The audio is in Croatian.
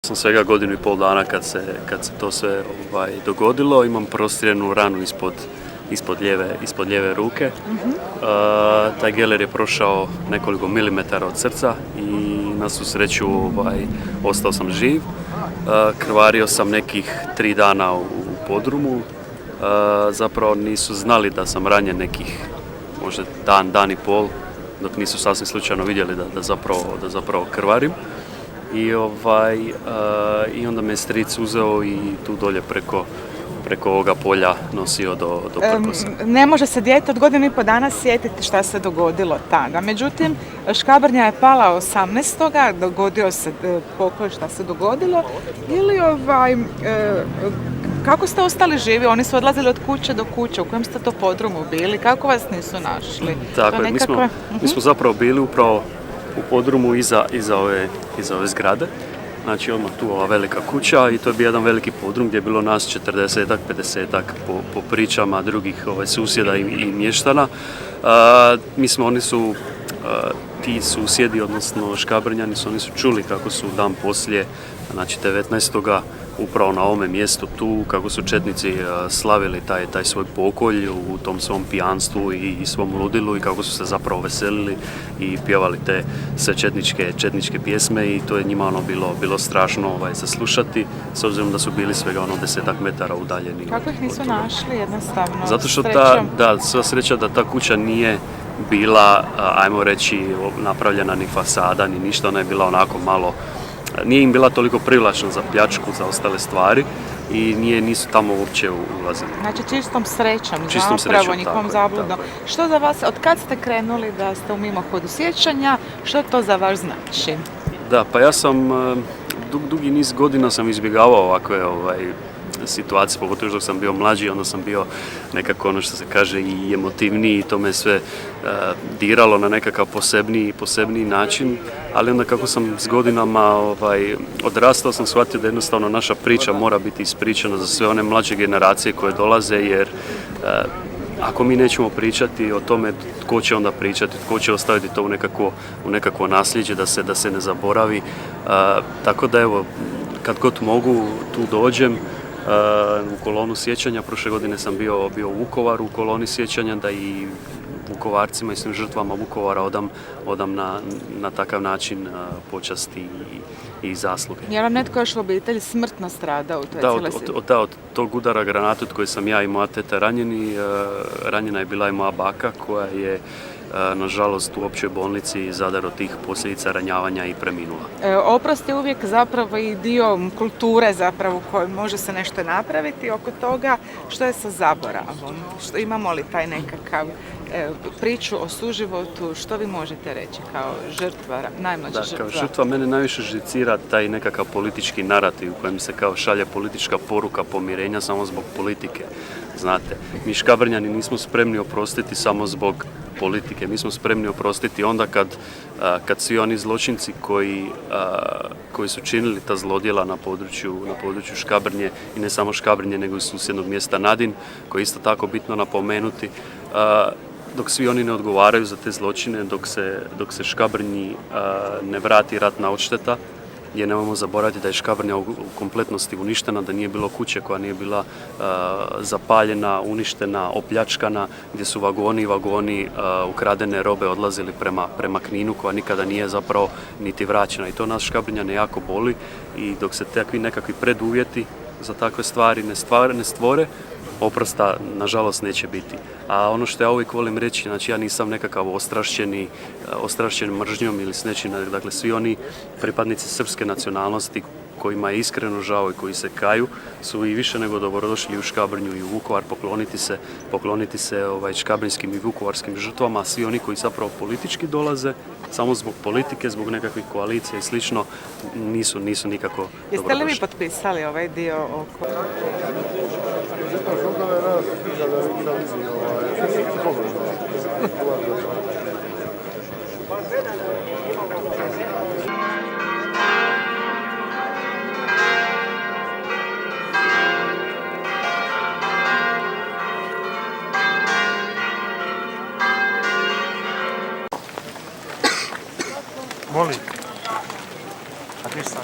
sam svega godinu i pol dana kad se to sve dogodilo. Imam prostrijenu ranu ispod lijeve ruke. Taj geler je prošao nekoliko milimetara od srca i na svu sreću ostao sam živ. Krvario sam nekih 3 dana u podrumu. Zapravo nisu znali da sam ranjen nekih možda dan i pol, dok nisu sasvim slučajno vidjeli da zapravo krvarim. I onda me je stric uzeo i tu dolje preko ovoga polja nosio do prkosa. Ne može se dijete od godinu i pol dana sjetiti šta se dogodilo tada. Međutim, Škabrnja je pala 18. dogodio se pokolj šta se dogodilo. Ili kako ste ostali živi? Oni su odlazili od kuće do kuće. U kojem ste to podrumu bili? Kako vas nisu našli? Tako je, mi smo zapravo bili upravo u podrumu iza ove zgrade. Znači odmah tu ova velika kuća i to je bio jedan veliki podrum gdje je bilo nas 40-ak, 50-ak po pričama drugih susjeda i mještana. Oni su ti susjedi, odnosno Škabrnjani, oni su čuli kako su dan poslije, znači 19. upravo na ovome mjestu tu, kako su četnici slavili taj svoj pokolj u tom svom pijanstvu i svom ludilu i kako su se zapravo veselili i pjevali te sve četničke pjesme i to je njima bilo strašno za slušati, s obzirom da su bili svega 10-ak metara udaljeni. Kako ih nisu našli jednostavno? Zato što sva sreća da ta kuća nije bila, ajmo reći, napravljena ni fasada, ni ništa, ona je bila onako malo, nije im bila toliko privlačna za pljačku, za ostale stvari i nisu tamo uopće ulazili. Znači čistom srećom, zapravo nikom zabludom. Što za vas, od kad ste krenuli da ste u mimohodu sjećanja, što to za vas znači? Da, pa ja sam dugi niz godina sam izbjegavao ovakve situacije, pogotovo dok sam bio mlađi, onda sam bio nekako ono što se kaže i emotivniji i to me sve diralo na nekakav posebniji način, ali onda kako sam s godinama odrastao sam shvatio da jednostavno naša priča mora biti ispričana za sve one mlađe generacije koje dolaze, jer ako mi nećemo pričati o tome, tko će onda pričati, tko će ostaviti to u nekakvo nasljeđe da se ne zaboravi. Tako da evo, kad god mogu tu dođem u kolonu sjećanja. Prošle godine sam bio u Vukovaru u koloni sjećanja, da i Vukovarcima i svim žrtvama Vukovara odam na takav način počasti i zasluge. Je vam netko još u obitelji smrtno stradao u toj cijeloj situaciji? Od tog udara granatu od koje sam ja i moja teta ranjena je bila i moja baka koja je nažalost u općoj bolnici Zadar od tih posljedica ranjavanja i preminula. Oprost je uvijek zapravo i dio kulture zapravo u kojoj može se nešto napraviti oko toga. Što je sa zaboravom? Imamo li taj nekakav priču o suživotu? Što vi možete reći kao žrtva, najmlađa žrtva? Kao žrtva mene najviše živcira taj nekakav politički narativ u kojem se kao šalje politička poruka pomirenja samo zbog politike. Znate, mi Škabrnjani nismo spremni oprostiti samo zbog politike. Mi smo spremni oprostiti onda kad svi oni zločinci koji su činili ta zlodjela na području Škabrnje i ne samo Škabrnje nego i susjednog mjesta Nadin, koji je isto tako bitno napomenuti, dok svi oni ne odgovaraju za te zločine, dok se Škabrnji ne vrati ratna odšteta, jer nemojmo zaboraviti da je Škabrnja u kompletnosti uništena, da nije bilo kuće koja nije bila zapaljena, uništena, opljačkana, gdje su vagoni i vagoni ukradene robe odlazili prema Kninu, koja nikada nije zapravo niti vraćena. I to nas Škabrnjane jako boli i dok se takvi nekakvi preduvjeti za takve stvari ne stvore, oprosta nažalost neće biti. A ono što ja uvijek volim reći, znači ja nisam nekakav ostrašćen mržnjom ili s nečim, dakle svi oni pripadnici srpske nacionalnosti kojima je iskreno žao i koji se kaju su i više nego dobrodošli u Škabrnju i u Vukovar pokloniti se škabrnjskim i vukovarskim žrtvama, a svi oni koji zapravo politički dolaze samo zbog politike, zbog nekakvih koalicija i slično, nisu nikako dobrodošli. Jeste li vi potpisali ovaj dio oko... Molim. A ti sam?